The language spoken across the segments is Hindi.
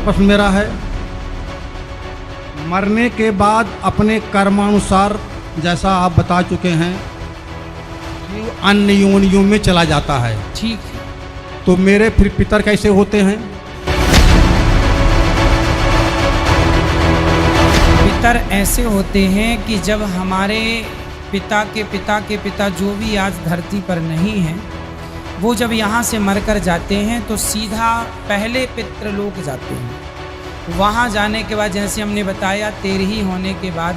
प्रश्न मेरा है, मरने के बाद अपने कर्मानुसार, जैसा आप बता चुके हैं, जीव अन्य योनियों में चला जाता है, ठीक है। तो मेरे फिर पितर कैसे होते हैं? पितर ऐसे होते हैं कि जब हमारे पिता के पिता जो भी आज धरती पर नहीं हैं, वो जब यहाँ से मरकर जाते हैं तो सीधा पहले पितृलोक जाते हैं। वहाँ जाने के बाद, जैसे हमने बताया, 13 होने के बाद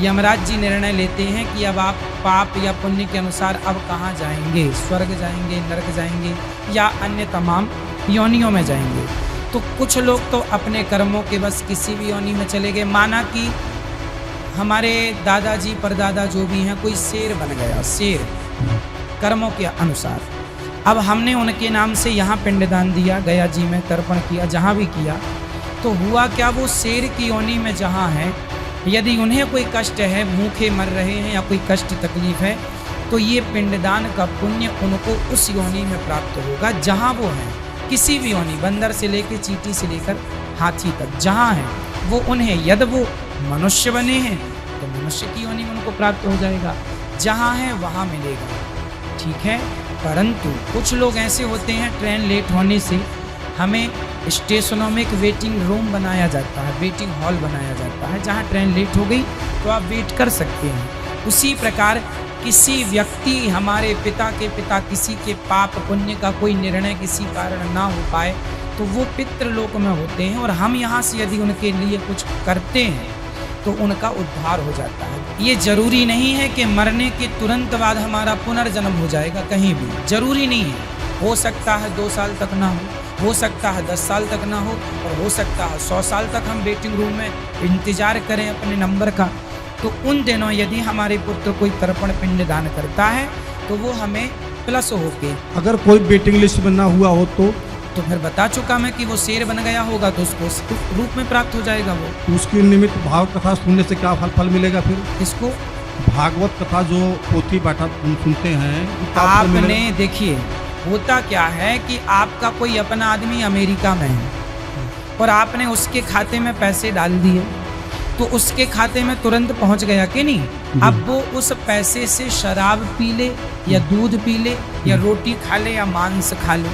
यमराज जी निर्णय लेते हैं कि अब आप पाप या पुण्य के अनुसार अब कहाँ जाएंगे, स्वर्ग जाएंगे, नरक जाएंगे या अन्य तमाम योनियों में जाएंगे। तो कुछ लोग तो अपने कर्मों के बस किसी भी योनि में चले गए। माना कि हमारे दादाजी परदादा जो भी हैं, कोई शेर बन गया, शेर कर्मों के अनुसार। अब हमने उनके नाम से यहाँ पिंडदान दिया, गया जी में तर्पण किया, जहाँ भी किया, तो हुआ क्या, वो शेर की योनि में जहाँ है, यदि उन्हें कोई कष्ट है, भूखे मर रहे हैं या कोई कष्ट तकलीफ है, तो ये पिंडदान का पुण्य उनको उस योनि में प्राप्त होगा जहाँ वो हैं। किसी भी योनि, बंदर से लेकर चींटी से लेकर हाथी तक जहाँ है वो उन्हें, यदि वो मनुष्य बने हैं तो मनुष्य की योनि में उनको प्राप्त हो जाएगा, जहाँ है वहाँ मिलेगा, ठीक है। परंतु कुछ लोग ऐसे होते हैं, ट्रेन लेट होने से हमें स्टेशनों में एक वेटिंग रूम बनाया जाता है, वेटिंग हॉल बनाया जाता है, जहाँ ट्रेन लेट हो गई तो आप वेट कर सकते हैं। उसी प्रकार किसी व्यक्ति, हमारे पिता के पिता, किसी के पाप पुण्य का कोई निर्णय किसी कारण ना हो पाए तो वो पितृलोक में होते हैं, और हम यहाँ से यदि उनके लिए कुछ करते हैं तो उनका उद्धार हो जाता है। ये जरूरी नहीं है कि मरने के तुरंत बाद हमारा पुनर्जन्म हो जाएगा, कहीं भी जरूरी नहीं है। हो सकता है 2 साल तक ना हो सकता है 10 साल तक ना हो, और हो सकता है 100 साल तक हम वेटिंग रूम में इंतजार करें अपने नंबर का। तो उन दिनों यदि हमारे पुत्र कोई तर्पण पिंड दान करता है तो वो हमें प्लस होके, अगर कोई वेटिंग लिस्ट में ना हुआ हो तो फिर बता चुका मैं कि वो शेर बन गया होगा तो उसको उस रूप में प्राप्त हो जाएगा वो। उसके निमित्त भागवत कथा सुनने से क्या फल मिलेगा फिर? इसको भागवत कथा जो पोथी पाठा सुनते हैं, आपने देखिए, होता क्या है कि आपका कोई अपना आदमी अमेरिका में है और आपने उसके खाते में पैसे डाल दिए, तो उसके खाते में तुरंत पहुंच गया कि नहीं। अब वो उस पैसे से शराब पी ले या दूध पी ले या रोटी खा ले या मांस खा ले,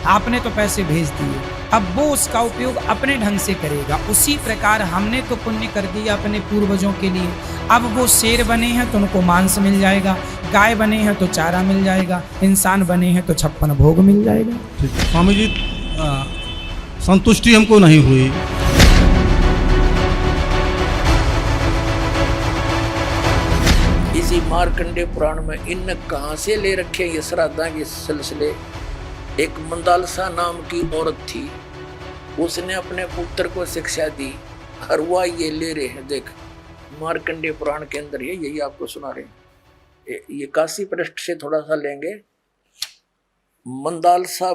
आपने तो पैसे भेज दिए, अब वो उसका उपयोग अपने ढंग से करेगा। उसी प्रकार हमने तो पुण्य कर दिया अपने पूर्वजों के लिए, अब वो शेर बने हैं तो उनको मांस मिल जाएगा, गाय बने हैं तो चारा मिल जाएगा, इंसान बने हैं तो 56 भोग मिल जाएगा। स्वामी जी, संतुष्टि हमको नहीं हुई। इसी मार्कंडेय पुराण में इन कहाँ से ले रखे ये श्राद्धा के सिलसिले। एक मंदालसा नाम की औरत थी, उसने अपने पुत्र को शिक्षा दी, हरवा ये ले रहे हैं। देख, मार्कंडेय पुराण के अंदर है, यही आपको सुना रहे हैं। ये काशी पृष्ठ से थोड़ा सा लेंगे। मंदालसा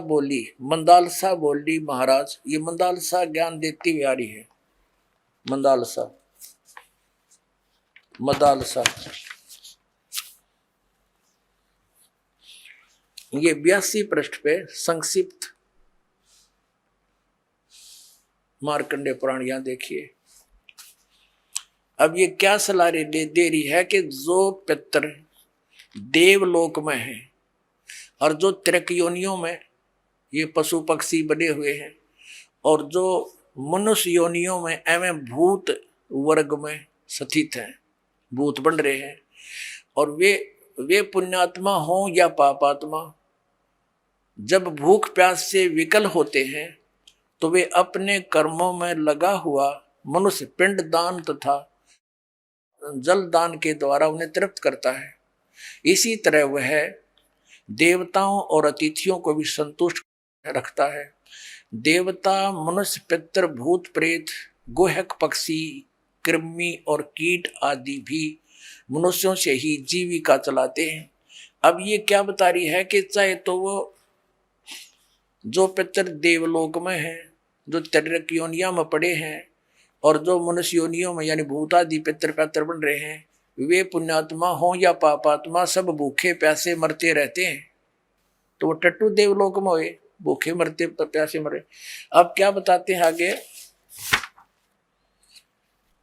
बोली महाराज, ये मंदालसा ज्ञान देती हुई आ रही है। मंदालसा ये 82 पृष्ठ पे संक्षिप्त मार्कंडेय पुराण, यहां देखिए। अब ये क्या सलाह दे रही है कि जो पितर देवलोक में है और जो त्रिक योनियों में ये पशु पक्षी बने हुए हैं, और जो मनुष्य योनियों में एवं भूत वर्ग में स्थित हैं, भूत बन रहे हैं, और वे पुण्यात्मा हो या पापात्मा, जब भूख प्यास से विकल होते हैं तो वे अपने कर्मों में लगा हुआ मनुष्य पिंड दान तथा जल दान के द्वारा उन्हें तृप्त करता है। इसी तरह वह देवताओं और अतिथियों को भी संतुष्ट रखता है। देवता, मनुष्य, पितर, भूत, प्रेत, गोहक, पक्षी, कृमि और कीट आदि भी मनुष्यों से ही जीविका चलाते हैं। अब ये क्या बता रही है कि चाहे तो वो जो पितर देवलोक में है, जो त्रिक योनिया में पड़े हैं, और जो मनुष्य योनियों में यानी भूतादि पितर पैतर बन रहे हैं, वे पुण्यात्मा हो या पापात्मा, सब भूखे प्यासे मरते रहते हैं। तो वो टट्टू देवलोक में हुए, भूखे मरते प्यासे मरे। अब क्या बताते हैं आगे,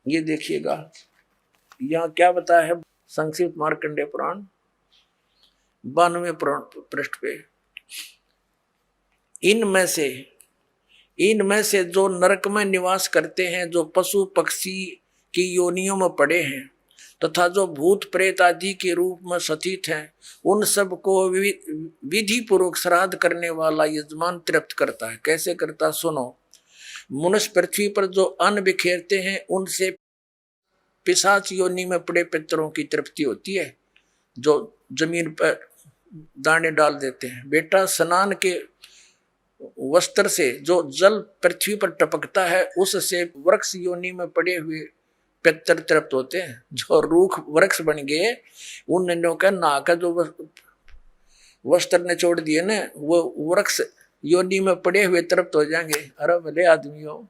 ये देखिएगा यहाँ क्या बताया है संक्षिप्त मार्कंडेय पुराण 92वें पृष्ठ पे, इनमें से जो नरक में निवास करते हैं, जो पशु पक्षी की योनियों में पड़े हैं तथा जो भूत प्रेत आदि के रूप में स्थित हैं, उन सब को विधि पूर्वक श्राद्ध करने वाला यजमान तृप्त करता है। कैसे करता सुनो। मनुष्य पृथ्वी पर जो अन्न बिखेरते हैं उनसे पिशाच योनि में पड़े पितरों की तृप्ति होती है, जो जमीन पर दाने डाल देते हैं। बेटा स्नान के वस्त्र से जो जल पृथ्वी पर टपकता है उससे वृक्ष योनि में पड़े हुए पितर तृप्त होते हैं। जो रूख वृक्ष बन गए उन का नहा का जो वस्त्र ने छोड़ दिए ना, वो वृक्ष योनि में पड़े हुए तृप्त हो जाएंगे। अरे भले आदमी हो।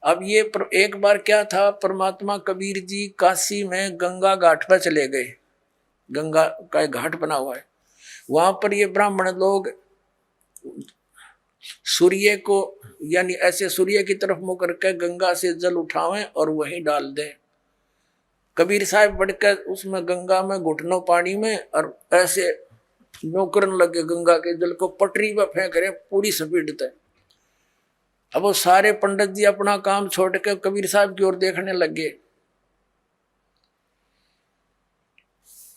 अब ये एक बार क्या था, परमात्मा कबीर जी काशी में गंगा घाट पर चले गए। गंगा का एक घाट बना हुआ है, वहां पर ये ब्राह्मण लोग सूर्य को यानी ऐसे सूर्य की तरफ मुंह करके गंगा से जल उठावें और वहीं डाल दें। कबीर साहब बढ़कर उसमें गंगा में घुटनों पानी में और ऐसे नौकरन लगे गंगा के जल को पटरी पर फेंक रहे पूरी स्पीड तक। अब वो सारे पंडित जी अपना काम छोड़ के कबीर साहब की ओर देखने लगे।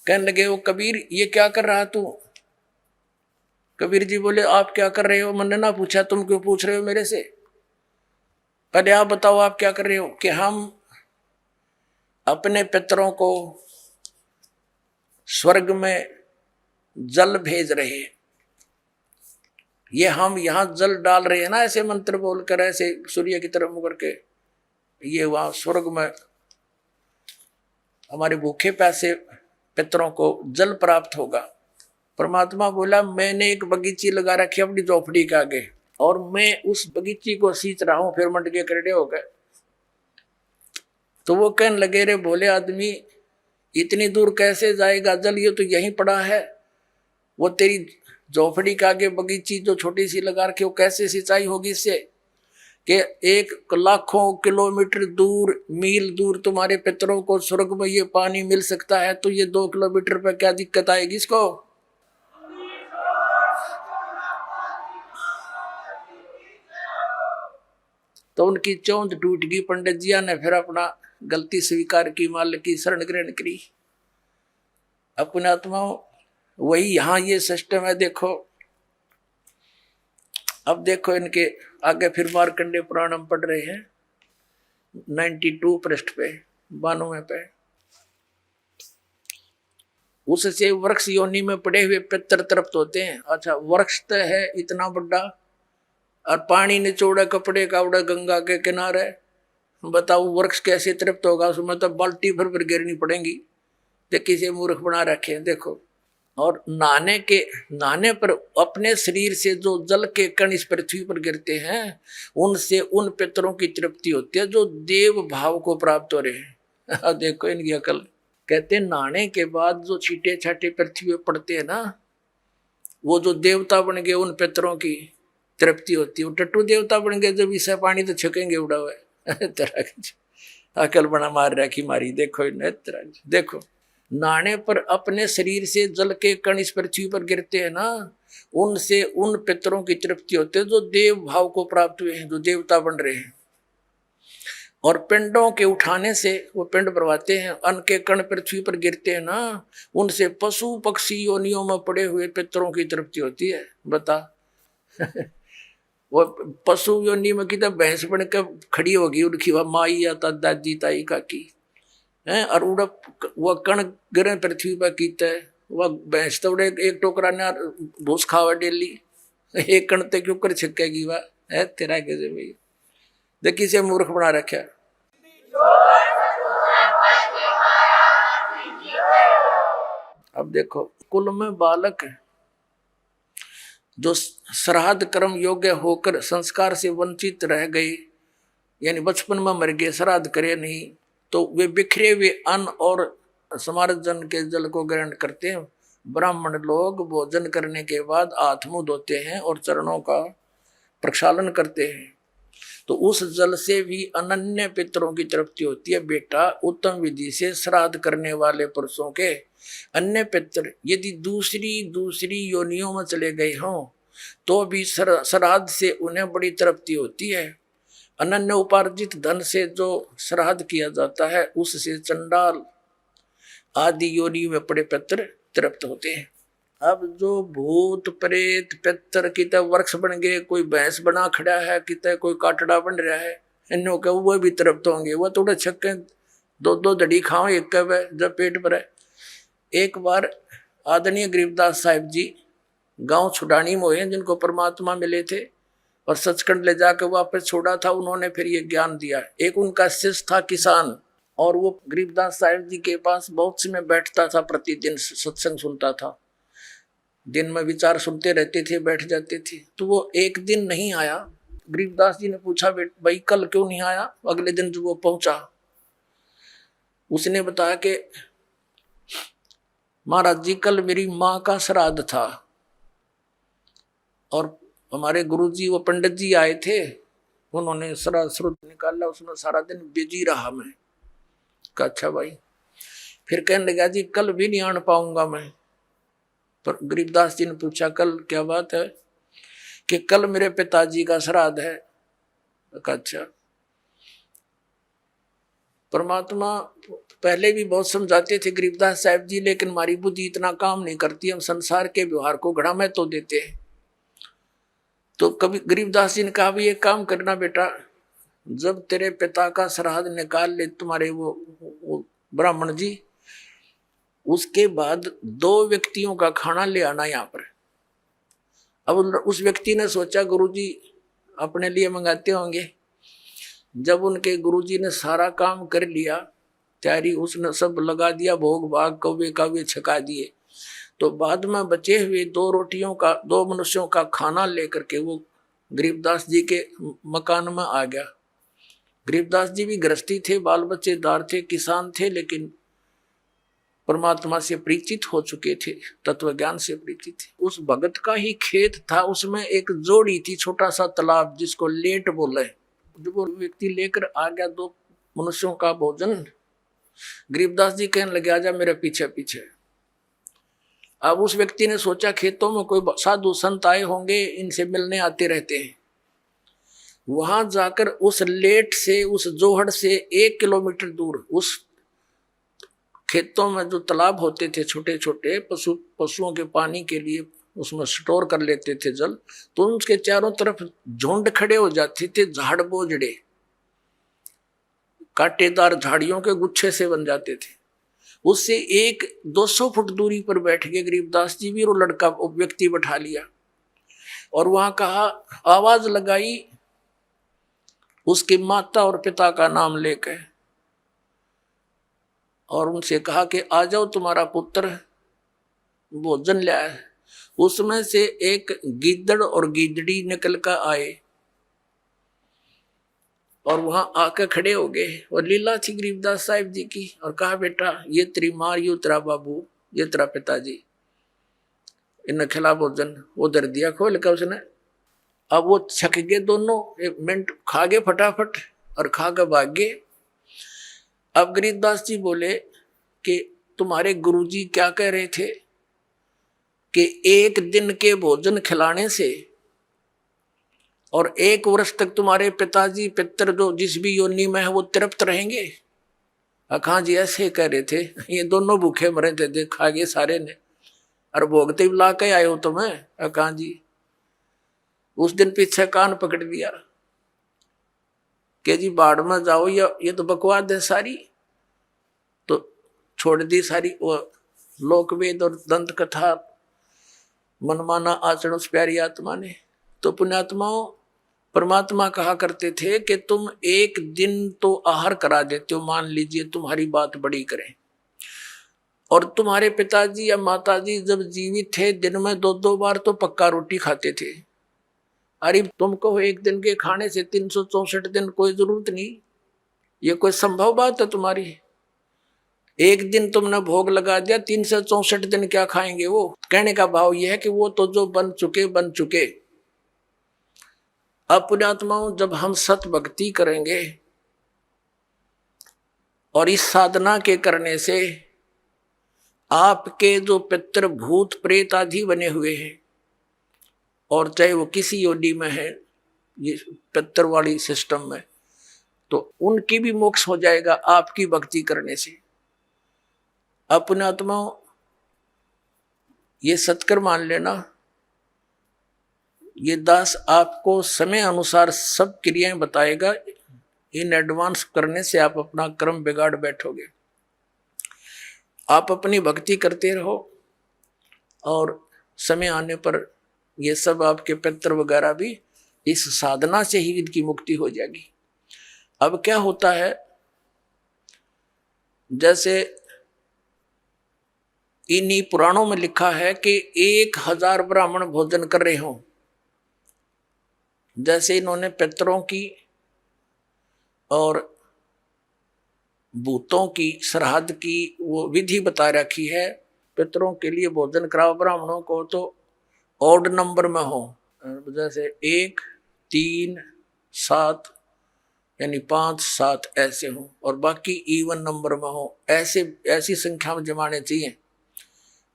कहने लगे वो कबीर ये क्या कर रहा तू। कबीर जी बोले आप क्या कर रहे हो। मैंने ना पूछा, तुम क्यों पूछ रहे हो मेरे से। पहले आप बताओ आप क्या कर रहे हो। कि हम अपने पितरों को स्वर्ग में जल भेज रहे हैं। ये हम यहां जल डाल रहे हैं ना ऐसे मंत्र बोलकर, ऐसे सूर्य की तरफ मुंह करके, ये वहां स्वर्ग में हमारे भूखे प्यासे पितरों को जल प्राप्त होगा। परमात्मा बोला मैंने एक बगीची लगा रखी अपनी झोपड़ी के आगे और मैं उस बगीची को सींच रहा हूं। फिर मंड के करड़े हो गए। तो वो कहने लगे रे भोले आदमी इतनी दूर कैसे जाएगा जल, ये तो यहीं पड़ा है। वो तेरी झोपड़ी के आगे बगीची जो छोटी सी लगा रखी वो कैसे सिंचाई होगी इससे। कि 1 लाखों किलोमीटर दूर मील दूर तुम्हारे पितरों को स्वर्ग में ये पानी मिल सकता है, तो ये 2 किलोमीटर पर क्या दिक्कत आएगी इसको। तो उनकी चौंध टूट गई। पंडित जिया ने फिर अपना गलती स्वीकार की, मालिक की शरण ग्रहण करी। अपने आत्माओं वही यहाँ ये सिस्टम है। देखो अब देखो इनके आगे फिर मार्कंडेय पुराण हम पढ़ रहे हैं 92 पृष्ठ पे 92 पे। उससे वृक्ष योनि में पड़े हुए पितर तृप्त होते हैं। अच्छा वृक्ष तो है इतना बड़ा और पानी निचोड़ा कपड़े का उड़ा गंगा के किनारे, बताओ वृक्ष कैसे तृप्त होगा। उसमें तो बाल्टी भर गिरनी पड़ेगी। तो किसी मूर्ख बना रखे हैं देखो। और नहाने पर अपने शरीर से जो जल के कण इस पृथ्वी पर गिरते हैं उनसे उन पितरों की तृप्ति होती है जो देव भाव को प्राप्त हो रहे हैं। देखो इनकी अकल। कहते हैं नहाने के बाद जो छींटे छाटे पृथ्वी पर पड़ते हैं ना, वो जो देवता बन गए उन पितरों की तृप्ति होती है। वो टट्टू देवता बन गए जब इसे पानी तो छकेंगे उड़ा हुआ है। तरह अकल बना मार रखी मारी। देखो तरह देखो नहाने पर अपने शरीर से जल के कण इस पृथ्वी पर गिरते हैं ना, उनसे उन पितरों की तृप्ति होती है जो देव भाव को प्राप्त हुए हैं, जो देवता बन रहे हैं। और पिंडों के उठाने से वो पिंड भरवाते हैं, अन्न के कण पृथ्वी पर गिरते हैं ना, उनसे पशु पक्षी योनियों में पड़े हुए पितरों की तृप्ति होती है। बता वो पशु योनि में कितना भैंस बन कर खड़ी होगी उनकी वह माई या दादी ताई काकी है। और उड़ा वह कण गिरे पृथ्वी पर कीता है। वह भैंस तो उड़े एक टोकरा ने भूस खावा डेली, एक कण तक क्यों कर छिकेगी वह है। तेरा कैसे भैया देखी से मूर्ख बना रखा। अब देखो कुल में बालक जो श्राद्ध कर्म योग्य होकर संस्कार से वंचित रह गए, यानी बचपन में मर गए, श्राद्ध करे नहीं, तो वे बिखरे हुए अन्न और समार्जन के जल को ग्रहण करते हैं। ब्राह्मण लोग भोजन करने के बाद हाथ मुंह धोते हैं और चरणों का प्रक्षालन करते हैं। तो उस जल से भी अनन्य पितरों की तृप्ति होती है। बेटा, उत्तम विधि से श्राद्ध करने वाले पुरुषों के अन्य पितर यदि दूसरी योनियों में चले गए हों तो भी श्राद्ध से उन्हें बड़ी तृप्ति होती है। अनन्य उपार्जित धन से जो श्राद्ध किया जाता है उससे चंडाल आदि योनि में पड़े पितर तृप्त होते हैं। अब जो भूत प्रेत पितर कितने वृक्ष बन गए, कोई भैंस बना खड़ा है, कितने कोई काटड़ा बन रहा है, इन्हों के वो भी तृप्त होंगे। वो थोड़े छक्के दो दड़ी खाओ एक कब जब पेट भरे। एक बार आदरणीय गरीबदास साहिब जी गांव छुड़ानी में हुए, जिनको परमात्मा मिले थे और सचखंड ले जाकर वापस छोड़ा था, उन्होंने फिर ये ज्ञान दिया। एक उनका शिष्य था किसान, और वो गरीबदास साहिब जी के पास बहुत समय बैठता था, प्रतिदिन सत्संग सुनता था, दिन में विचार सुनते रहते थे, बैठ जाते थे। तो वो एक दिन नहीं आया। गरीबदास जी ने पूछा, भाई कल क्यों नहीं आया? अगले दिन जब वो पहुंचा, उसने बताया कि महाराज जी कल मेरी माँ का श्राद्ध था और हमारे गुरुजी वो पंडित जी आए थे, उन्होंने श्राद्ध श्रुत निकाला, उसमें सारा दिन बिजी रहा मैं। कहा अच्छा भाई। फिर कहने लगा जी कल भी नहीं आन पाऊंगा मैं। पर गरीबदास जी ने पूछा कल क्या बात है? कि कल मेरे पिताजी का श्राद्ध है। कहा अच्छा। परमात्मा पहले भी बहुत समझाते थे गरीबदास साहिब जी, लेकिन हमारी बुद्धि इतना काम नहीं करती, हम संसार के व्यवहार को घड़ा महत्व देते हैं। तो कभी गरीबदास जी ने कहा भी एक काम करना बेटा, जब तेरे पिता का श्राद्ध निकाल ले तुम्हारे वो ब्राह्मण जी, उसके बाद 2 व्यक्तियों का खाना ले आना यहाँ पर। अब उस व्यक्ति ने सोचा गुरुजी अपने लिए मंगाते होंगे। जब उनके गुरुजी ने सारा काम कर लिया, तैयारी उसने सब लगा दिया, भोग भाग कौवे कावे छका दिए, तो बाद में बचे हुए 2 रोटियों का 2 मनुष्यों का खाना लेकर के वो गरीबदास जी के मकान में आ गया। गरीबदास जी भी गृहस्थी थे, बाल बच्चेदार थे, किसान थे, लेकिन परमात्मा से परिचित हो चुके थे, तत्व ज्ञान से परिचित थे। उस भगत का ही खेत था, उसमें एक जोड़ी थी, छोटा सा तालाब जिसको लेट बोले। जब वो व्यक्ति लेकर आ गया 2 मनुष्यों का भोजन, गरीबदास जी कहने लगे आजा मेरे पीछे पीछे। अब उस व्यक्ति ने सोचा खेतों में कोई साधु संत आए होंगे, इनसे मिलने आते रहते हैं। वहां जाकर उस लेट से, उस जोहड़ से 1 किलोमीटर दूर उस खेतों में जो तालाब होते थे छोटे छोटे, पशुओं के पानी के लिए उसमें स्टोर कर लेते थे जल, तो उसके चारों तरफ झुंड खड़े हो जाते थे, झाड़ बोझड़े कांटेदार झाड़ियों के गुच्छे से बन जाते थे। उससे 200 फुट दूरी पर बैठ गए गरीबदास जी भी, और लड़का व्यक्ति बैठा लिया और वहां कहा, आवाज लगाई उसकी माता और पिता का नाम लेकर, और उनसे कहा कि आ जाओ तुम्हारा पुत्र भोजन ले आए। उसमें से एक गिद्दड़ और गिद्दड़ी निकल कर आए और वहां आकर खड़े हो गए, और लीला थी गरीबदास साहिब जी की, और कहा बेटा ये तेरी माँ, ये तेरा बाबू, ये तेरा पिताजी, इन्हें खिला भोजन। वो दर दिया खोल कर उसने। अब वो छक गए दोनों, 1 मिनट खा गए फटाफट और खा कर भाग गए। अब गरीबदास जी बोले कि तुम्हारे गुरुजी क्या कह रहे थे कि 1 दिन के भोजन खिलाने से और 1 वर्ष तक तुम्हारे पिताजी पितर जो जिस भी योनि में है वो तृप्त रहेंगे। हाँ जी ऐसे कह रहे थे, ये दोनों भूखे मरे थे, खा गए सारे ने, और भोगते ला के आए हो तुम्हें। हाँ जी। उस दिन पीछे कान पकड़ दिया कि जी बाढ़ में जाओ, या ये तो बकवाद है सारी। तो छोड़ दी सारी वो लोकवेद और दंत कथा, मनमाना आचरण उस प्यारी आत्मा ने। तो पुण्यात्माओं, परमात्मा कहा करते थे कि तुम 1 दिन तो आहार करा देते हो, मान लीजिए तुम्हारी बात बड़ी करें, और तुम्हारे पिताजी या माताजी जब जीवित थे दिन में 2-2 बार तो पक्का रोटी खाते थे। अरे तुमको 1 दिन के खाने से 364 दिन कोई जरूरत नहीं, ये कोई संभव बात है तुम्हारी? 1 दिन तुमने भोग लगा दिया, 364 दिन क्या खाएंगे वो? कहने का भाव यह है कि वो तो जो बन चुके अब पुण्यात्माओं, जब हम सत भक्ति करेंगे और इस साधना के करने से आपके जो पितृ भूत प्रेत आदि बने हुए हैं, और चाहे वो किसी योनि में है, ये पितृ वाली सिस्टम में, तो उनकी भी मोक्ष हो जाएगा आपकी भक्ति करने से। अपने आत्माओं, ये सत्कर मान लेना, ये दास आपको समय अनुसार सब क्रियाएं बताएगा। इन एडवांस करने से आप अपना कर्म बिगाड़ बैठोगे। आप अपनी भक्ति करते रहो और समय आने पर ये सब आपके पितृ वगैरह भी इस साधना से ही इनकी मुक्ति हो जाएगी। अब क्या होता है, जैसे इन्हीं पुराणों में लिखा है कि 1000 ब्राह्मण भोजन कर रहे हों। जैसे इन्होंने पितरों की और भूतों की श्राद्ध की वो विधि बता रखी है। पितरों के लिए भोजन कराओ ब्राह्मणों को तो ऑड नंबर में हो, जैसे 1, 3, 7 यानी 5, 7 ऐसे हो, और बाकी इवन नंबर में हो, ऐसी संख्या में जमाने चाहिए।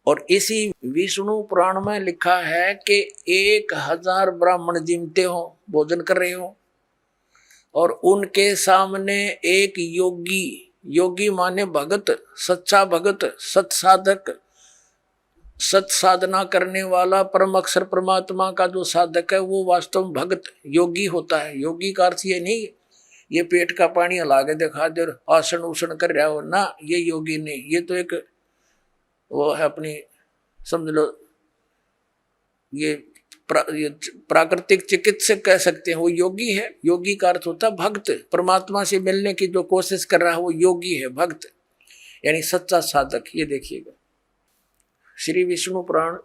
और इसी विष्णु पुराण में लिखा है कि 1000 ब्राह्मण जिमते हो, भोजन कर रहे हो, और उनके सामने एक योगी माने भगत, सच्चा भगत, सत्साधक, सत साधना करने वाला परम अक्षर परमात्मा का जो साधक है वो वास्तव में भगत योगी होता है। योगी का अर्थ ये नहीं ये पेट का पानी हला के दिखा दे और आसन उसन कर रहा हो ना, ये योगी नहीं। ये तो एक वो है अपनी, समझ लो ये प्राकृतिक चिकित्सक कह सकते हैं, वो योगी है। योगी का अर्थ होता है भक्त, परमात्मा से मिलने की जो कोशिश कर रहा है वो योगी है, भक्त यानी सच्चा साधक। ये देखिएगा श्री विष्णु पुराण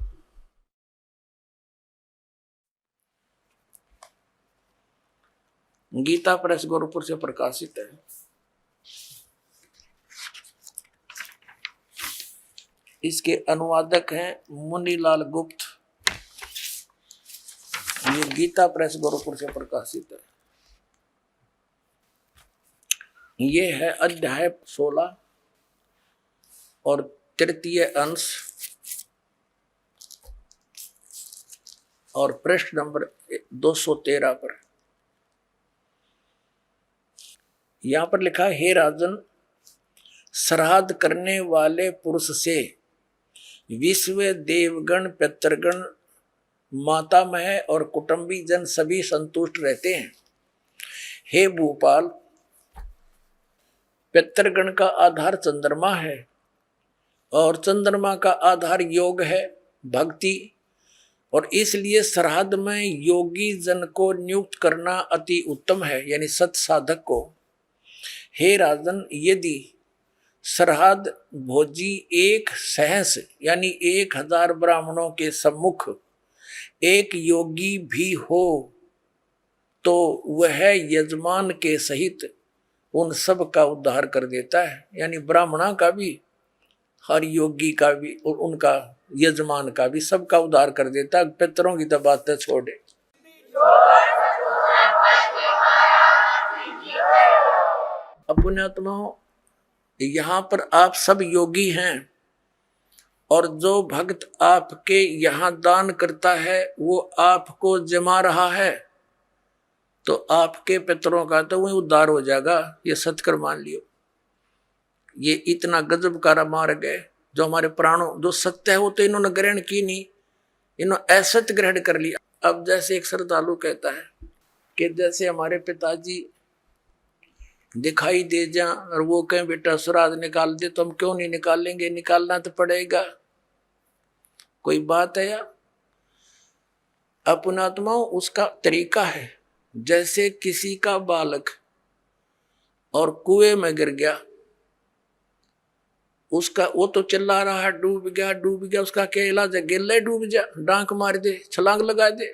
गीता प्रेस गोरखपुर से प्रकाशित है। इसके अनुवादक हैं मुनीलाल गुप्त। ये गीता प्रेस गोरखपुर से प्रकाशित है। ये है अध्याय 16 और तृतीय अंश और पृष्ठ नंबर 213 पर। यहां पर लिखा है, हे राजन, श्राद्ध करने वाले पुरुष से विश्व देवगण, पितृगण, मातामह और कुटुंबी जन सभी संतुष्ट रहते हैं। हे भूपाल, पितृगण का आधार चंद्रमा है और चंद्रमा का आधार योग है, भक्ति, और इसलिए श्राद्ध में योगी जन को नियुक्त करना अति उत्तम है, यानी सत साधक को। हे राजन, यदि श्राद्ध भोजी एक सहस यानी 1000 ब्राह्मणों के सम्मुख एक योगी भी हो तो वह यजमान के सहित उन सब का उद्धार कर देता है, यानी ब्राह्मणा का भी, हर योगी का भी और उनका यजमान का भी, सबका उद्धार कर देता है। पितरों की तो बातें छोड़े। पुण्यात्माओं, यहाँ पर आप सब योगी हैं और जो भक्त आपके यहाँ दान करता है वो आपको जमा रहा है, तो आपके पितरों का तो वही उद्धार हो जाएगा। ये सत्कर मान लियो। ये इतना गजब का मार्ग है जो हमारे प्राणों, जो सत्य है वो तो इन्होंने ग्रहण की नहीं, इन्होंने असत्य ग्रहण कर लिया। अब जैसे एक श्रद्धालु कहता है कि जैसे हमारे पिताजी दिखाई दे जा और वो कहें बेटा श्राद्ध निकाल दे, तो हम क्यों नहीं निकालेंगे? निकालना तो पड़ेगा। कोई बात है या? अपनात्माओं, उसका तरीका है। जैसे किसी का बालक और कुएं में गिर गया, उसका वो तो चिल्ला रहा है डूब गया डूब गया, उसका क्या इलाज है? गिल्ले डूब जा, डांक मार दे, छलांग लगा दे,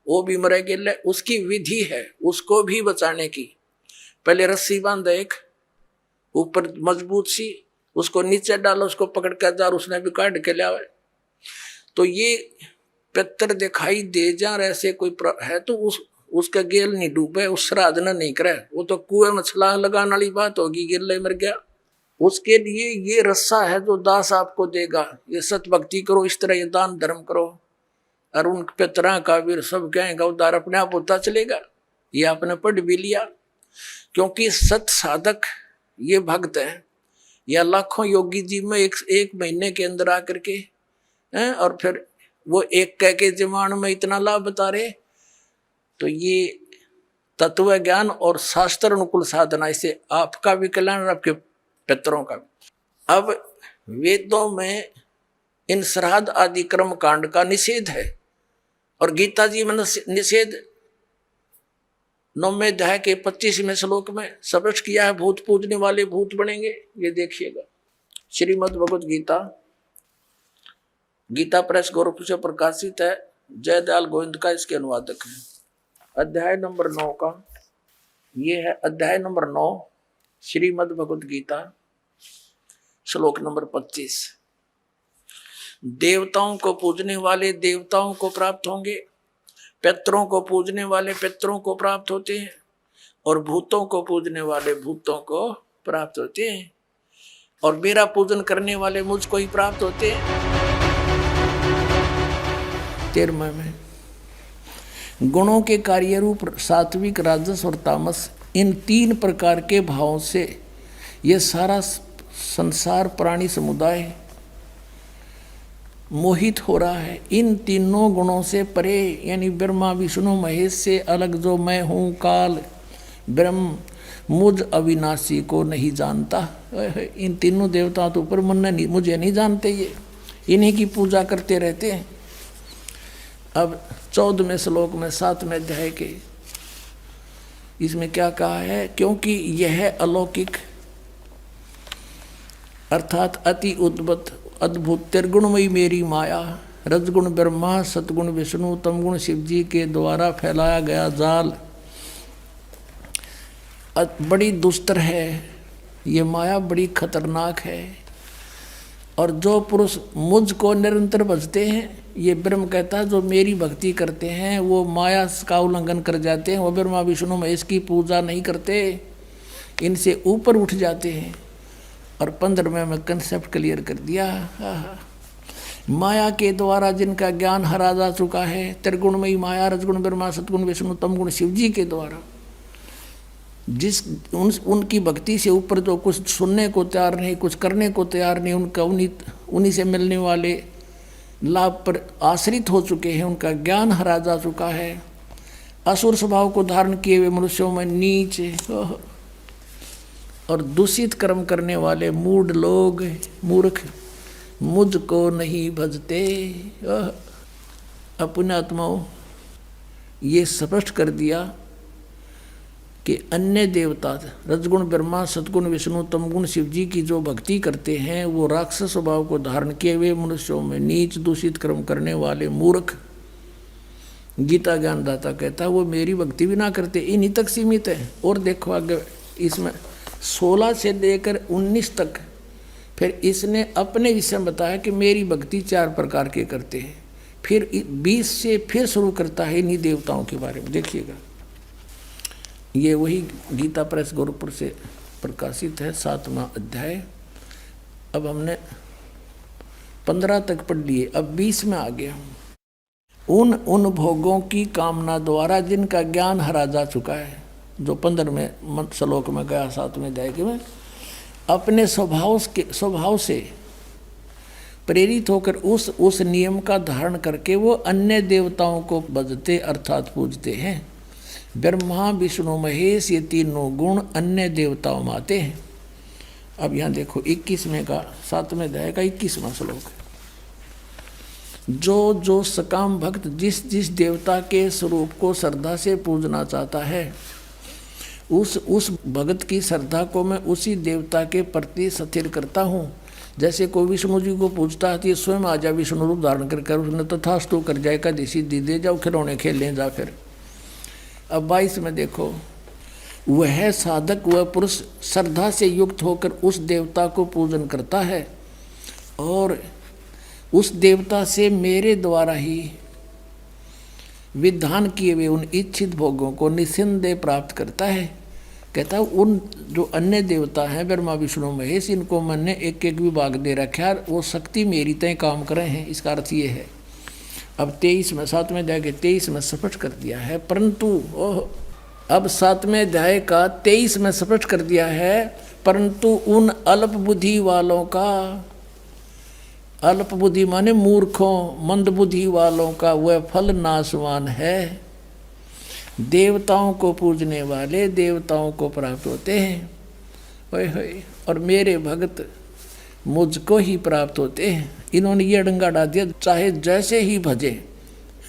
वो भी मरे गिल्ले। उसकी विधि है उसको भी बचाने की। पहले रस्सी बांधा एक ऊपर मजबूत सी, उसको नीचे डालो, उसको पकड़ कर जार, उसने भी काट के लिया। तो ये पितर दिखाई दे जा ऐसे कोई है तो उसका गेल नहीं डूबे, उस श्राद्ध न नहीं करे, वो तो कुएं में छलांग लगाने वाली बात होगी, गिरले मर गया। उसके लिए ये रस्सा है जो दास आपको देगा, ये सत भक्ति करो, इस तरह ये दान धर्म करो, और उन पितरा का भी सब कहेगा उद्धार अपने आप होता चलेगा। ये आपने पढ़ भी लिया, क्योंकि सत साधक ये भक्त है, या लाखों योगी जी में एक महीने के अंदर आकर के हैं, और फिर वो एक कह के जमान में इतना लाभ बता रहे। तो ये तत्व ज्ञान और शास्त्र अनुकूल साधना, इससे आपका भी कल्याण और आपके पितरों का भी। अब वेदों में इन श्राद्ध आदि कर्म कांड का निषेध है, और गीता जी में निषेध 9वें अध्याय के 25वें श्लोक में स्पष्ट किया है, भूत पूजने वाले भूत बनेंगे। ये देखिएगा, श्रीमद् भगवत गीता, गीता प्रेस गोरखपुर से प्रकाशित है, जयदयाल गोविंद का इसके अनुवादक है। अध्याय नंबर 9 का ये है, अध्याय नंबर 9 श्रीमद् भगवत गीता, श्लोक नंबर 25। देवताओं को पूजने वाले देवताओं को प्राप्त होंगे, पितरों को पूजने वाले पितरों को प्राप्त होते हैं, और भूतों को पूजने वाले भूतों को प्राप्त होते हैं, और मेरा पूजन करने वाले मुझको ही प्राप्त होते हैं। 13वें में गुणों के कार्य रूप सात्विक, राजस और तामस, इन 3 प्रकार के भावों से ये सारा संसार प्राणी समुदाय मोहित हो रहा है। इन तीनों गुणों से परे, यानी ब्रह्मा विष्णु महेश से अलग जो मैं हूँ, काल ब्रह्म मुझ अविनाशी को नहीं जानता। इन तीनों देवताओं तो ऊपर मुझे नहीं जानते, ये इन्हीं की पूजा करते रहते हैं। अब 14वें श्लोक में 7वें अध्याय के इसमें क्या कहा है, क्योंकि यह अलौकिक अर्थात अति उद्भुत अद्भुत त्रिगुणमयी मेरी माया, रजगुण ब्रह्मा, सतगुण विष्णु, तमगुण शिव जी के द्वारा फैलाया गया जाल बड़ी दुस्तर है। ये माया बड़ी खतरनाक है, और जो पुरुष मुझको निरंतर भजते हैं, ये ब्रह्म कहता है, जो मेरी भक्ति करते हैं वो माया का उल्लंघन कर जाते हैं, वो ब्रह्मा विष्णु महेश की पूजा नहीं करते, इनसे ऊपर उठ जाते हैं। और 15वें में कंसेप्ट क्लियर कर दिया, माया के द्वारा जिनका ज्ञान हरा जा चुका है, त्रिगुणमयी माया, रजगुण ब्रह्मा, सतगुण विष्णु, तमगुण शिव जी के द्वारा, उनकी भक्ति से ऊपर जो कुछ सुनने को तैयार नहीं, कुछ करने को तैयार नहीं, उनका उन्हीं से मिलने वाले लाभ पर आश्रित हो चुके हैं, उनका ज्ञान हरा जा चुका है। असुर स्वभाव को धारण किए हुए मनुष्यों में नीच और दूषित कर्म करने वाले मूढ़ लोग, मूर्ख मुझको नहीं भजते। अपने आत्माओं, ये स्पष्ट कर दिया कि अन्य देवता रजगुण ब्रह्मा, सतगुण विष्णु, तमगुण शिव जी की जो भक्ति करते हैं, वो राक्षस स्वभाव को धारण किए हुए मनुष्यों में नीच दूषित कर्म करने वाले मूर्ख, गीता ज्ञानदाता कहता है वो मेरी भक्ति भी ना करते, इन्हीं तक सीमित है। और देखो आगे इसमें 16 से लेकर 19 तक फिर इसने अपने विषय में बताया कि मेरी भक्ति 4 प्रकार के करते हैं। फिर 20 से फिर शुरू करता है इन्हीं देवताओं के बारे में। देखिएगा, ये वही गीता प्रेस गोरखपुर से प्रकाशित है, 7वां अध्याय। अब हमने 15 तक पढ़ लिए, अब 20 में आ गया। उन भोगों की कामना द्वारा जिनका ज्ञान हरा जा चुका है, जो 15वें श्लोक में गया 7वें अध्याय के में, अपने स्वभाव से प्रेरित होकर उस नियम का धारण करके वो अन्य देवताओं को भजते अर्थात पूजते हैं। ब्रह्मा विष्णु महेश ये तीनों गुण अन्य देवताओं में आते हैं। अब यहाँ देखो 21वें का 7वें अध्याय का 21वां श्लोक, जो सकाम भक्त जिस देवता के स्वरूप को श्रद्धा से पूजना चाहता है, उस भगत की श्रद्धा को मैं उसी देवता के प्रति स्थिर करता हूँ। जैसे कोई विष्णु जी को पूजता है तो ये स्वयं आ जा विष्णु रूप धारण कर उसने तथास्तु कर जाए, का देसी दे जाओ, खिलौने खेलें जा। फिर अब 22 में देखो, वह साधक वह पुरुष श्रद्धा से युक्त होकर उस देवता को पूजन करता है और उस देवता से मेरे द्वारा ही विधान किए हुए उन इच्छित भोगों को निस्संदेह प्राप्त करता है। कहता है उन जो अन्य देवता हैं ब्रह्मा विष्णु महेश, इनको मैंने एक एक विभाग दे रखा है, वो शक्ति मेरी तय काम कर रहे हैं। इसका अर्थ ये है, अब 23 में 7वें अध्याय के 23 में स्पष्ट कर दिया है, परंतु अब 7वें अध्याय का 23 में स्पष्ट कर दिया है, परंतु उन अल्प बुद्धि वालों का, अल्प बुद्धि माने मूर्खों मंद बुद्धि वालों का वह फल नाशवान है। देवताओं को पूजने वाले देवताओं को प्राप्त होते हैं, ओए और मेरे भक्त मुझको ही प्राप्त होते हैं। इन्होंने ये डंगा डाल दिया, चाहे जैसे ही भजे,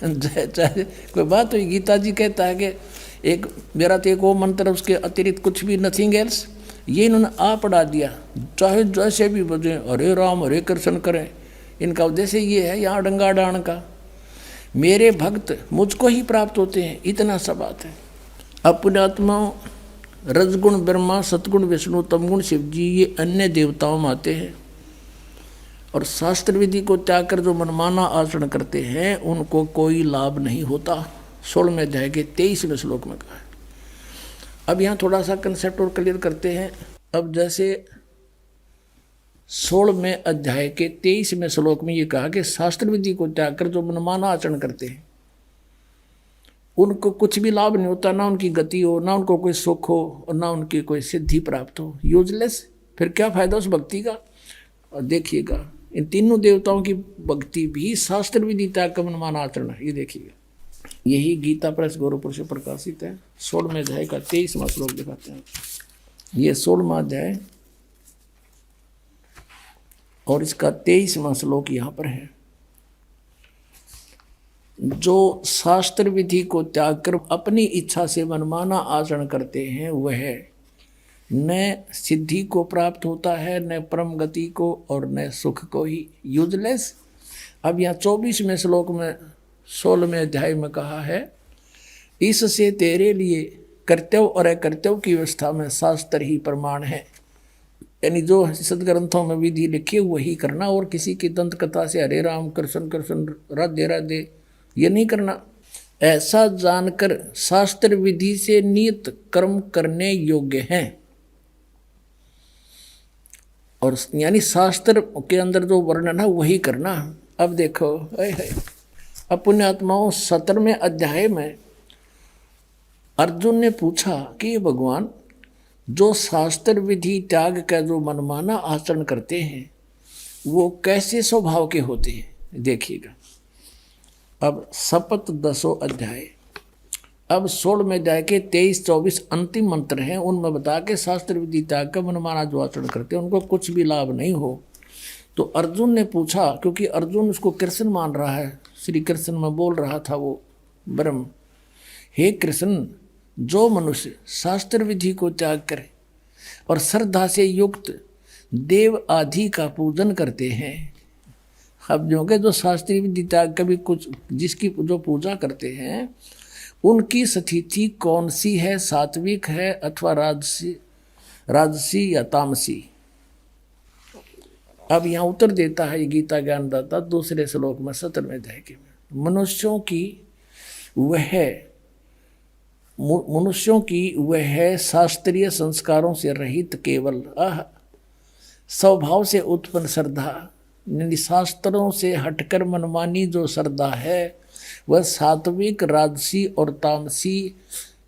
चाहे कोई बात हुई। गीता जी कहता है कि एक मेरा तो एक वो मंत्र, उसके अतिरिक्त कुछ भी नथिंग एल्स, ये इन्होंने आ पढ़ा दिया, चाहे जैसे भी भजे, हरे राम हरे कृष्ण करें। इनका उद्देश्य ये है यहाँ डंगा डाण का, मेरे भक्त मुझको ही प्राप्त होते हैं, इतना सा बात है। अपनात्मा रजगुण ब्रह्मा, सतगुण विष्णु, तमगुण शिव जी, ये अन्य देवताओं में आते हैं। और शास्त्र विधि को त्याग कर जो मनमाना आचरण करते हैं उनको कोई लाभ नहीं होता। 16वें अध्याय के 23वें श्लोक में कहा है। अब यहाँ थोड़ा सा कंसेप्ट और क्लियर करते हैं। अब जैसे 16वें अध्याय के 23वें श्लोक में ये कहा कि शास्त्र विधि को त्याग कर जो मनमाना आचरण करते हैं उनको कुछ भी लाभ नहीं होता, ना उनकी गति हो, ना उनको कोई सुख हो, और ना उनकी कोई सिद्धि प्राप्त हो, यूजलेस। फिर क्या फायदा उस भक्ति का। और देखिएगा इन तीनों देवताओं की भक्ति भी शास्त्र विधि त्याग का मनमाना आचरण है। ये देखिएगा, यही गीता प्रेस गोरखपुर से प्रकाशित है। 16वें अध्याय का 23वां श्लोक दिखाते हैं। ये 16वां अध्याय और इसका 23वां श्लोक यहाँ पर है। जो शास्त्र विधि को त्याग कर अपनी इच्छा से मनमाना आचरण करते हैं वह न सिद्धि को प्राप्त होता है, न परम गति को, और न सुख को ही, यूजलेस। अब यहाँ 24वें श्लोक में 16वें अध्याय में कहा है, इससे तेरे लिए कर्तव्य और अकर्तव्य की व्यवस्था में शास्त्र ही प्रमाण है। यानी जो सदग्रंथों में विधि लिखी वही करना, और किसी की दंत कथा से हरे राम कृष्ण कृष्ण राधे राधे ये नहीं करना। ऐसा जानकर शास्त्र विधि से नियत कर्म करने योग्य हैं, और यानी शास्त्र के अंदर जो वर्णन है वही करना। अब देखो अब पुण्यात्माओं 17वें अध्याय में अर्जुन ने पूछा कि भगवान जो शास्त्र विधि त्याग का जो मनमाना आचरण करते हैं वो कैसे स्वभाव के होते हैं। देखिएगा अब शपथ 10वां अध्याय, अब 16वें अध्याय के 23-24 अंतिम मंत्र हैं, उनमें बता के शास्त्र विधि त्याग का मनमाना जो आचरण करते हैं उनको कुछ भी लाभ नहीं हो। तो अर्जुन ने पूछा, क्योंकि अर्जुन उसको कृष्ण मान रहा है, श्री कृष्ण में बोल रहा था वो ब्रह्म, हे कृष्ण जो मनुष्य शास्त्र विधि को त्याग करे और श्रद्धा से युक्त देव आदि का पूजन करते हैं। अब जो के जो शास्त्रीय विधि त्याग कभी कुछ जिसकी जो पूजा करते हैं उनकी स्थिति कौन सी है, सात्विक है अथवा राजसी या तामसी। अब यहाँ उत्तर देता है गीता ज्ञानदाता दूसरे श्लोक में 17वें अध्याय के में, मनुष्यों की वह शास्त्रीय संस्कारों से रहित केवल स्वभाव से उत्पन्न श्रद्धा, शास्त्रों से हटकर मनमानी जो श्रद्धा है वह सात्विक, राजसी और तामसी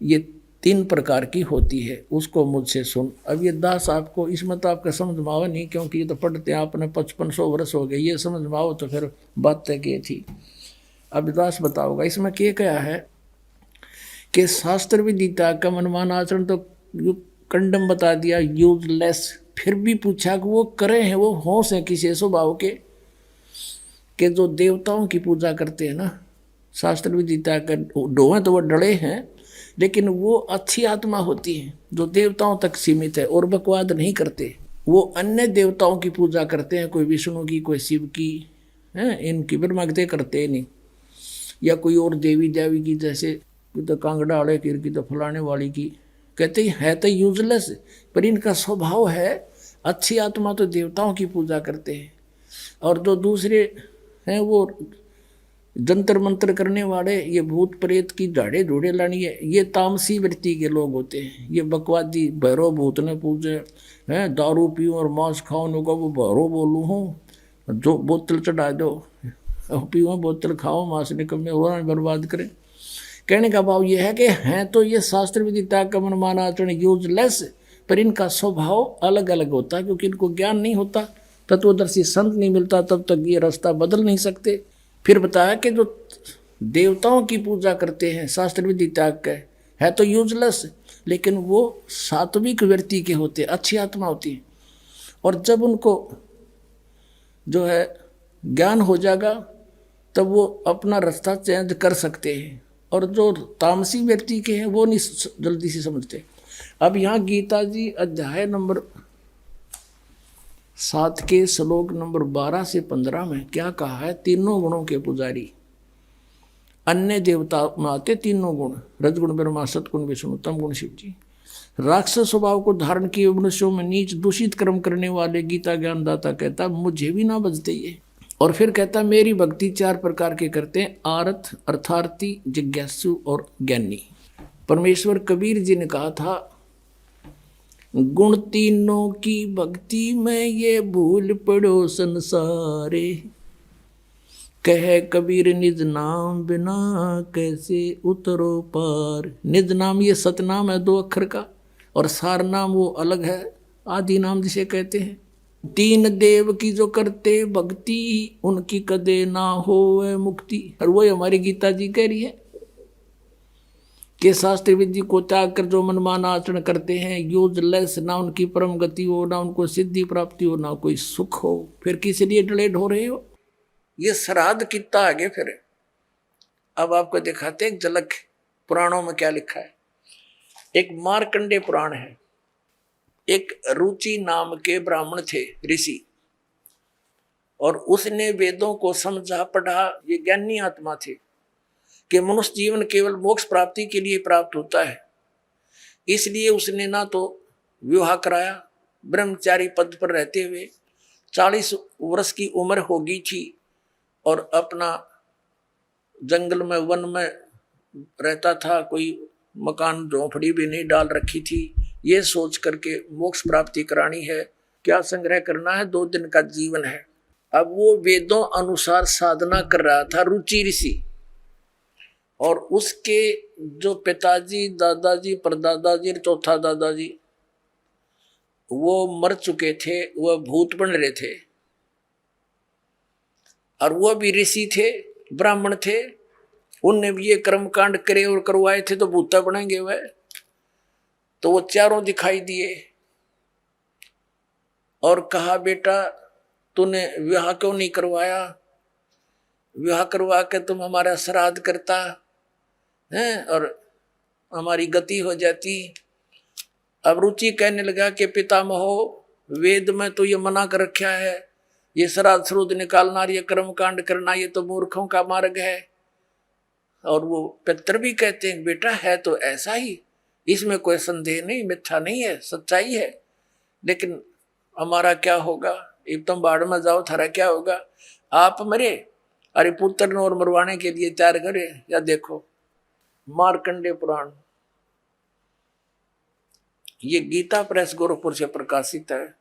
ये 3 प्रकार की होती है, उसको मुझसे सुन। अब ये दास आपको इसमें तो आपका समझ में आओ नहीं, क्योंकि ये तो पढ़ते हैं आपने 5500 वर्ष हो गए, ये समझ में आओ तो फिर बात तय की थी। अब दास बताओगा इसमें क्या है कि शास्त्र विधि त्याग का मनमाना आचरण तो कंडम बता दिया, यूजलेस। फिर भी पूछा कि वो करे हैं, वो होश हैं किसी स्वभाव के जो देवताओं की पूजा करते हैं ना, शास्त्र विधि त्याग कर डोहे तो वो डले हैं, लेकिन वो अच्छी आत्मा होती है जो देवताओं तक सीमित है और बकवाद नहीं करते। वो अन्य देवताओं की पूजा करते हैं, कोई विष्णु की, कोई शिव की, हैं इनकी ब्रह्मगते करते नहीं, या कोई और देवी की, जैसे तो कांगड़ा वाले की तो फलाने वाली की, कहते है तो यूजलेस, पर इनका स्वभाव है अच्छी आत्मा तो देवताओं की पूजा करते हैं, और जो दूसरे हैं वो जंतर मंत्र करने वाले, ये भूत प्रेत की झाड़े ढूढ़े लानी है, ये तामसी वृत्ति के लोग होते हैं। ये बकवादी भैरव भूत ने पूजे हैं, दारू पीऊँ और मांस खाऊँ को वो भैरव बोलूँ हूँ, जो बोतल चढ़ा दो, पीऊँ बोतल खाओ, मांस निकम्मे हो बर्बाद करें। कहने का भाव ये है कि हैं तो ये शास्त्र विधि त्याग मन माना आचरण यूजलेस, पर इनका स्वभाव अलग अलग होता है, क्योंकि इनको ज्ञान नहीं होता, तत्वदर्शी संत नहीं मिलता, तब तक ये रास्ता बदल नहीं सकते। फिर बताया कि जो देवताओं की पूजा करते हैं शास्त्र विधि त्याग के, है तो यूजलेस, लेकिन वो सात्विक व्यक्ति के होते, अच्छी आत्मा होती है। और जब उनको जो है ज्ञान हो जाएगा तब वो अपना रास्ता चेंज कर सकते हैं, और जो तामसी व्यक्ति के हैं वो नहीं जल्दी से समझते। अब यहाँ गीता जी अध्याय नंबर 7 के श्लोक नंबर 12 से 15 में क्या कहा है? तीनों गुणों के पुजारी, अन्य देवता में आते तीनों गुण, रजगुण ब्रह्मा, सतगुण विष्णु, तम गुण शिव जी। राक्षस स्वभाव को धारण किए मनुष्यों में नीच दूषित कर्म करने वाले गीता ज्ञानदाता कहता मुझे भी ना बजते ये। और फिर कहता मेरी भक्ति 4 प्रकार के करते हैं, आरथ, अर्थार्थी, जिज्ञासु और ज्ञानी। परमेश्वर कबीर जी ने कहा था, गुण तीनों की भक्ति में ये भूल पड़ो संसारे, कह कबीर निज नाम बिना कैसे उतरो पार। निज नाम ये सतनाम है 2 अक्षर का, और सार नाम वो अलग है, आदि नाम जिसे कहते हैं। 3 देव की जो करते भक्ति, उनकी कदे ना होवे मुक्ति। और वो हमारी गीता जी कह रही है कि शास्त्र विधि को त्याग कर जो मनमाना आचरण करते हैं, यूजलेस, ना उनकी परम गति हो, ना उनको सिद्धि प्राप्ति हो, ना कोई सुख हो, फिर किस लिए डलेड हो रहे हो? ये श्राद्ध कितना आगे फिर। अब आपको दिखाते एक झलक पुराणों में क्या लिखा है। एक मार्कंडे पुराण है। एक रुचि नाम के ब्राह्मण थे, ऋषि, और उसने वेदों को समझा पढ़ा। ये ज्ञानी आत्मा थे कि मनुष्य जीवन केवल मोक्ष प्राप्ति के लिए प्राप्त होता है, इसलिए उसने ना तो विवाह कराया, ब्रह्मचारी पद पर रहते हुए 40 वर्ष की उम्र हो गई थी, और अपना जंगल में वन में रहता था, कोई मकान झोंपड़ी भी नहीं डाल रखी थी। ये सोच करके मोक्ष प्राप्ति करानी है, क्या संग्रह करना है, 2 दिन का जीवन है। अब वो वेदों अनुसार साधना कर रहा था, रुचि ऋषि। और उसके जो पिताजी, दादाजी, परदादाजी, चौथा दादाजी वो मर चुके थे, वह भूत बन रहे थे, और वह भी ऋषि थे, ब्राह्मण थे। उनने भी ये कर्म कांड करे और करवाए थे, तो भूता बनेंगे वह। तो वो चारों दिखाई दिए और कहा बेटा तूने विवाह क्यों नहीं करवाया? विवाह करवा के तुम हमारा श्राद्ध करता है और हमारी गति हो जाती। अब रुचि कहने लगा कि पितामहो, वेद में तो ये मना कर रखा है, ये श्राद्ध श्रुद्ध निकालना, ये कर्म कांड करना, ये तो मूर्खों का मार्ग है। और वो पितर भी कहते हैं बेटा है तो ऐसा ही, इसमें कोई संदेह नहीं, मिथ्या नहीं है, सच्चाई है। लेकिन हमारा क्या होगा? एक तुम बाढ़ में जाओ, थारा क्या होगा? आप मरे, अरे पुत्र और मरवाने के लिए तैयार करे। या देखो मार्कंडे पुराण, ये गीता प्रेस गोरखपुर से प्रकाशित है।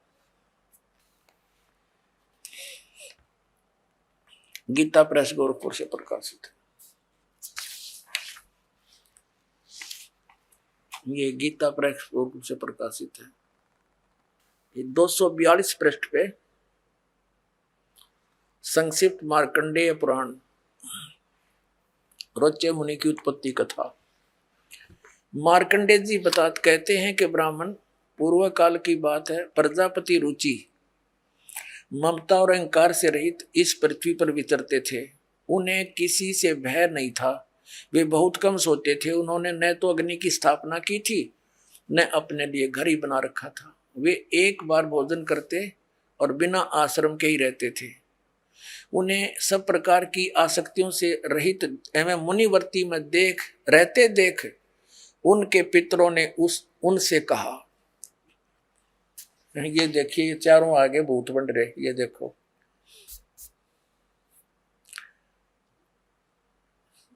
गीता प्रेस गोरखपुर से प्रकाशित है। ये गीता प्रेस गोरखपुर से प्रकाशित है। ये 242 पृष्ठ पे संक्षिप्त मार्कंडेय पुराण, रोच्य मुनि की उत्पत्ति कथा। मार्कंडेय जी कहते हैं कि ब्राह्मण, पूर्व काल की बात है, प्रजापति रुचि ममता और अहंकार से रहित इस पृथ्वी पर विचरते थे। उन्हें किसी से भय नहीं था, वे बहुत कम सोते थे। उन्होंने न तो अग्नि की स्थापना की थी, न अपने लिए घर ही बना रखा था। वे एक बार भोजन करते और बिना आश्रम के ही रहते थे। उन्हें सब प्रकार की आसक्तियों से रहित एवं मुनिवर्ती में देख उनके पितरों ने उनसे कहा, ये देखिए ये चारों आगे भूत बन रहे, ये देखो।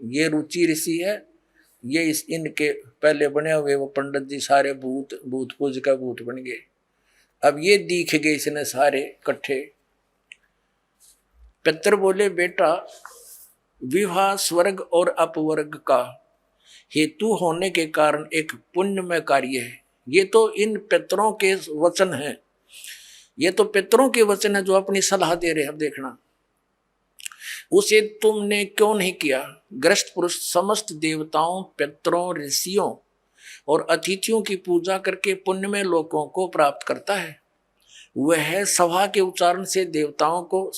ये रुचि ऋषि है, ये इनके पहले बने हुए वो पंडित जी सारे भूत पूज का भूत बन गए। अब ये दिख गए इसने सारे इकट्ठे। पितर बोले बेटा, विवाह स्वर्ग और अपवर्ग का हेतु होने के कारण एक पुण्यमय कार्य है। ये तो इन पितरों के वचन हैं, ये तो पितरों के वचन है जो अपनी सलाह दे रहे हैं। अब देखना, उसे तुमने क्यों नहीं किया? ग्रस्त पुरुष समस्त देवताओं, पितरों, ऋषियों और अतिथियों की पूजा करके पुण्यमय लोकों को प्राप्त करता है। वह सभा के उच्चारण से देवताओं को,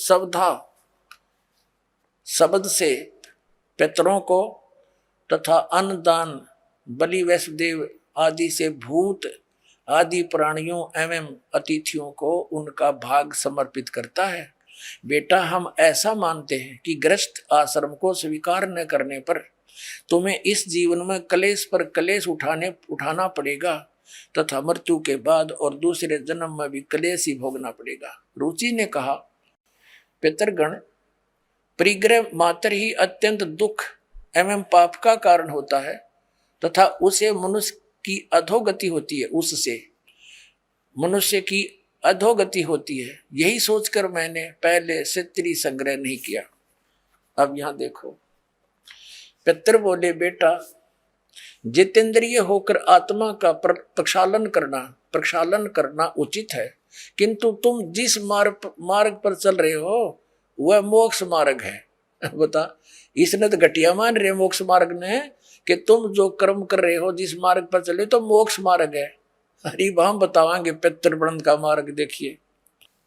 शब्द से पितरों को तथा अन्नदान, बलि, वैष्णदेव आदि से भूत आदि प्राणियों एवं अतिथियों को उनका भाग समर्पित करता है। बेटा, हम ऐसा मानते हैं कि गृहस्थ आश्रम को स्वीकार न करने पर तुम्हें इस जीवन में क्लेश पर क्लेश उठाना पड़ेगा तथा मृत्यु के बाद और दूसरे जन्म में भी क्लेश ही भोगना पड़ेगा। रुचि ने कहा, पितरगण, परिग्रह मात्र ही अत्यंत दुख एवं पाप का कारण होता है तथा उसे मनुष्य की अधोगति होती है, उससे मनुष्य की अधोगति होती है। यही सोचकर मैंने पहले क्षत्रिय संग्रह नहीं किया। अब यहां देखो, पितर बोले बेटा, जितेंद्रिय होकर आत्मा का प्रक्षालन करना उचित है, किंतु तुम जिस मार्ग पर चल रहे हो वह मोक्ष मार्ग है। बता, इसने तो घटिया मान रहे मोक्ष मार्ग ने कि तुम जो कर्म कर रहे हो जिस मार्ग पर चले तो मोक्ष मार्ग है। अरे हम बतावांगे पितृवृंद का मार्ग। देखिए,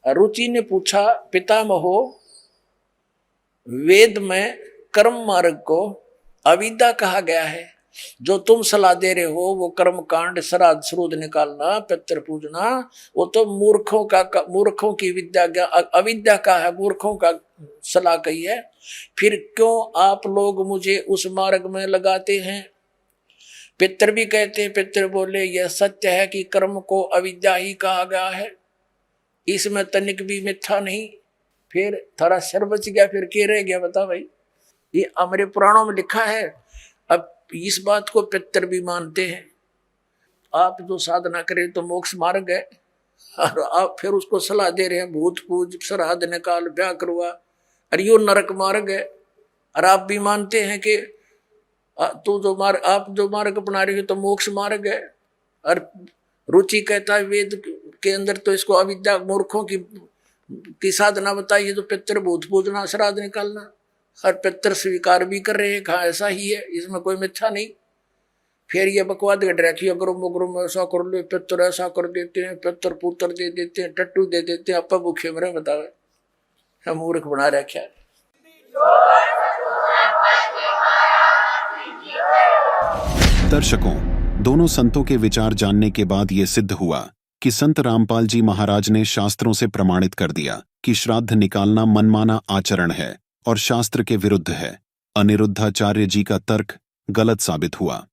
रुचि ने पूछा, पितामहो, वेद में कर्म मार्ग को अविद्या कहा गया है। जो तुम सलाह दे रहे हो वो कर्म कांड, श्राद्ध श्रूद निकालना, पितृ पूजना, वो तो मूर्खों की विद्या, अविद्या का है, मूर्खों का सलाह कही है। फिर क्यों आप लोग मुझे उस मार्ग में लगाते हैं? पितृ भी कहते हैं। पितृ बोले, यह सत्य है कि कर्म को अविद्या ही कहा गया है, इसमें तनिक भी मिथ्या नहीं। फिर थोड़ा सर बच गया, फिर क्या रह गया बता भाई? ये हमारे पुराणों में लिखा है। अब इस बात को पितर भी मानते हैं। आप जो साधना करें तो मोक्ष मार्ग है, और आप फिर उसको सलाह दे रहे हैं भूत पूज, श्राद्ध निकाल, ब्याह करवा, अरे यो नरक मार्ग है। और आप भी मानते हैं कि आप जो मार्ग अपना रहे हो तो मोक्ष मार्ग है। और रुचि कहता है वेद के अंदर तो इसको अविद्या, मूर्खों की साधना बताइए, तो पितर भूत पूजना, श्राद्ध निकालना, और पितर स्वीकार भी कर रहे हैं, कहा ऐसा ही है, इसमें कोई मिथ्या नहीं। फिर ये बकवाद घट रखी, अगर ऐसा कर ले, पितर ऐसा कर देते हैं, पितर पुत्र दे देते हैं, टट्टू दे देते हैं, अपा भूखे मरे, बतावे हम मूर्ख बना रखा। दर्शकों, दोनों संतों के विचार जानने के बाद ये सिद्ध हुआ कि संत रामपाल जी महाराज ने शास्त्रों से प्रमाणित कर दिया कि श्राद्ध निकालना मनमाना आचरण है और शास्त्र के विरुद्ध है। अनिरुद्धाचार्य जी का तर्क गलत साबित हुआ।